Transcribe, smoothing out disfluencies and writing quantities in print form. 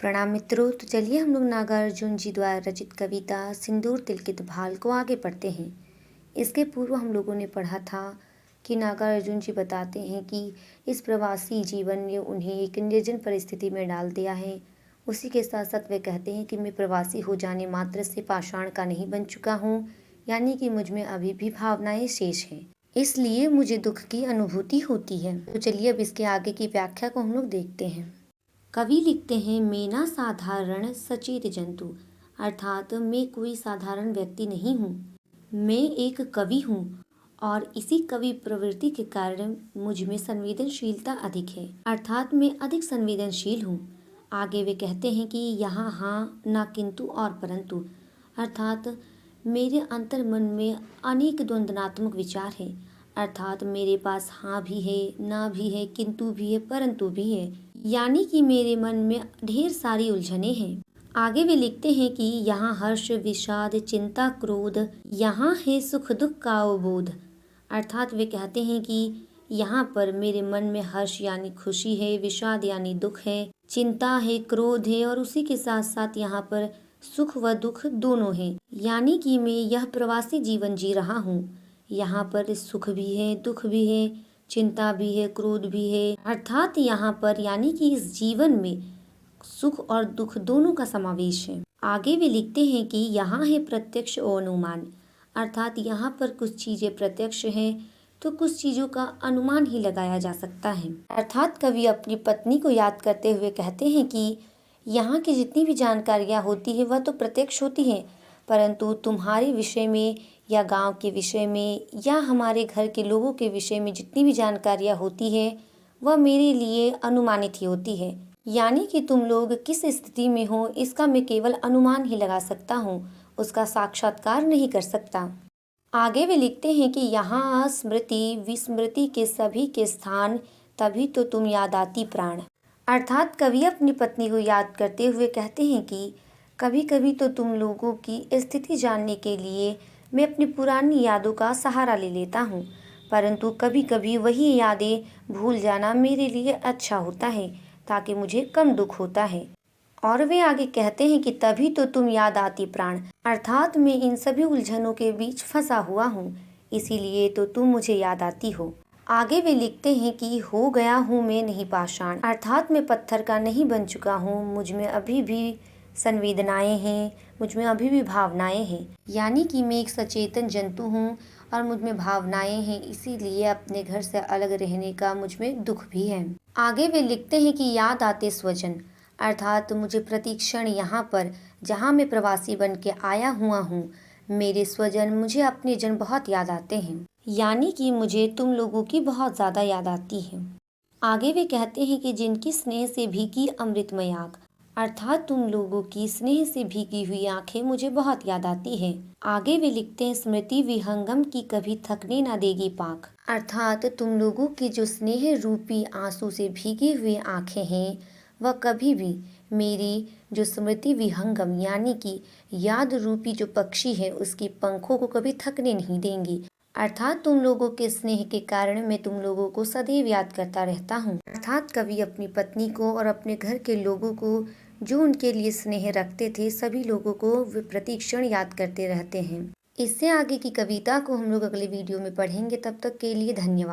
प्रणाम मित्रों। तो चलिए हम लोग नागार्जुन जी द्वारा रचित कविता सिंदूर तिलकित भाल को आगे पढ़ते हैं। इसके पूर्व हम लोगों ने पढ़ा था कि नागार्जुन जी बताते हैं कि इस प्रवासी जीवन ने उन्हें एक निर्जन परिस्थिति में डाल दिया है। उसी के साथ साथ वे कहते हैं कि मैं प्रवासी हो जाने मात्र से पाषाण का नहीं बन चुका हूँ, यानी कि मुझ में अभी भी भावनाएं शेष हैं, इसलिए मुझे दुख की अनुभूति होती है। तो चलिए अब इसके आगे की व्याख्या को हम लोग देखते हैं। कवि लिखते हैं, मैं ना साधारण सचेत जंतु, अर्थात मैं कोई साधारण व्यक्ति नहीं हूँ, मैं एक कवि हूँ और इसी कवि प्रवृत्ति के कारण मुझ में संवेदनशीलता अधिक है, अर्थात मैं अधिक संवेदनशील हूँ। आगे वे कहते हैं कि यहाँ हाँ ना किंतु और परंतु, अर्थात मेरे अंतर मन में अनेक द्वंद्वात्मक विचार है, अर्थात मेरे पास हाँ भी है, ना भी है, किंतु भी है, परंतु भी है, यानी कि मेरे मन में ढेर सारी उलझने हैं। आगे वे लिखते हैं कि यहाँ हर्ष विषाद चिंता क्रोध, यहाँ है सुख दुख का अवबोध, अर्थात वे कहते हैं कि यहाँ पर मेरे मन में हर्ष यानी खुशी है, विषाद यानी दुख है, चिंता है, क्रोध है और उसी के साथ साथ यहाँ पर सुख व दुख दोनों हैं, यानी कि मैं यह प्रवासी जीवन जी रहा हूँ। यहाँ पर सुख भी है, दुख भी है, चिंता भी है, क्रोध भी है, अर्थात यहाँ पर यानी कि इस जीवन में सुख और दुख दोनों का समावेश है। आगे वे लिखते हैं कि यहाँ है प्रत्यक्ष और अनुमान, अर्थात यहाँ पर कुछ चीजें प्रत्यक्ष हैं तो कुछ चीजों का अनुमान ही लगाया जा सकता है। अर्थात कवि अपनी पत्नी को याद करते हुए कहते हैं कि यहाँ की जितनी भी जानकारियाँ होती है वह तो प्रत्यक्ष होती हैं, परंतु तुम्हारे विषय में या गांव के विषय में या हमारे घर के लोगों के विषय में जितनी भी जानकारियाँ होती है वह मेरे लिए अनुमानित ही होती है, यानी कि तुम लोग किस स्थिति में हो इसका मैं केवल अनुमान ही लगा सकता हूँ, उसका साक्षात्कार नहीं कर सकता। आगे वे लिखते हैं कि यहाँ स्मृति विस्मृति के सभी के स्थान, तभी तो तुम याद आती प्राण, अर्थात कवि अपनी पत्नी को याद करते हुए कहते हैं कि कभी कभी तो तुम लोगों की स्थिति जानने के लिए मैं अपनी पुरानी यादों का सहारा ले लेता हूँ, परंतु कभी कभी वही यादें भूल जाना मेरे लिए अच्छा होता है ताकि मुझे कम दुख होता है। और वे आगे कहते हैं कि तभी तो तुम याद आती प्राण, अर्थात मैं इन सभी उलझनों के बीच फंसा हुआ हूँ, इसीलिए तो तुम मुझे याद आती हो। आगे वे लिखते हैं कि हो गया हूँ मैं नहीं पाषाण, अर्थात मैं पत्थर का नहीं बन चुका हूँ, मुझ में अभी भी संवेदनाएं हैं, मुझ में अभी भी भावनाएं हैं, यानी कि मैं एक सचेतन जंतु हूँ और मुझ में भावनाएं हैं, इसीलिए अपने घर से अलग रहने का मुझ में दुख भी है। आगे वे लिखते हैं कि याद आते स्वजन, अर्थात मुझे प्रतिक्षण यहाँ पर जहाँ मैं प्रवासी बन के आया हुआ हूँ, मेरे स्वजन मुझे अपने जन बहुत याद आते हैं, यानी कि मुझे तुम लोगों की बहुत ज़्यादा याद आती है। आगे वे कहते हैं कि जिनकी स्नेह से भीगी अमृतमय आँख, अर्थात तुम लोगों की स्नेह से भीगी हुई आंखें मुझे बहुत याद आती हैं। आगे वे लिखते हैं स्मृति विहंगम की कभी थकने ना देगी पाँख, अर्थात तुम लोगों की जो स्नेह रूपी आंसू से भीगी हुई आंखें हैं वह कभी भी मेरी जो स्मृति विहंगम यानी कि याद रूपी जो पक्षी है उसकी पंखों को कभी थकने नहीं देंगी, अर्थात तुम लोगों के स्नेह के कारण मैं तुम लोगों को सदैव याद करता रहता हूँ। अर्थात कवि अपनी पत्नी को और अपने घर के लोगों को जो उनके लिए स्नेह रखते थे सभी लोगों को वे प्रतिक्षण याद करते रहते हैं। इससे आगे की कविता को हम लोग अगले वीडियो में पढ़ेंगे, तब तक के लिए धन्यवाद।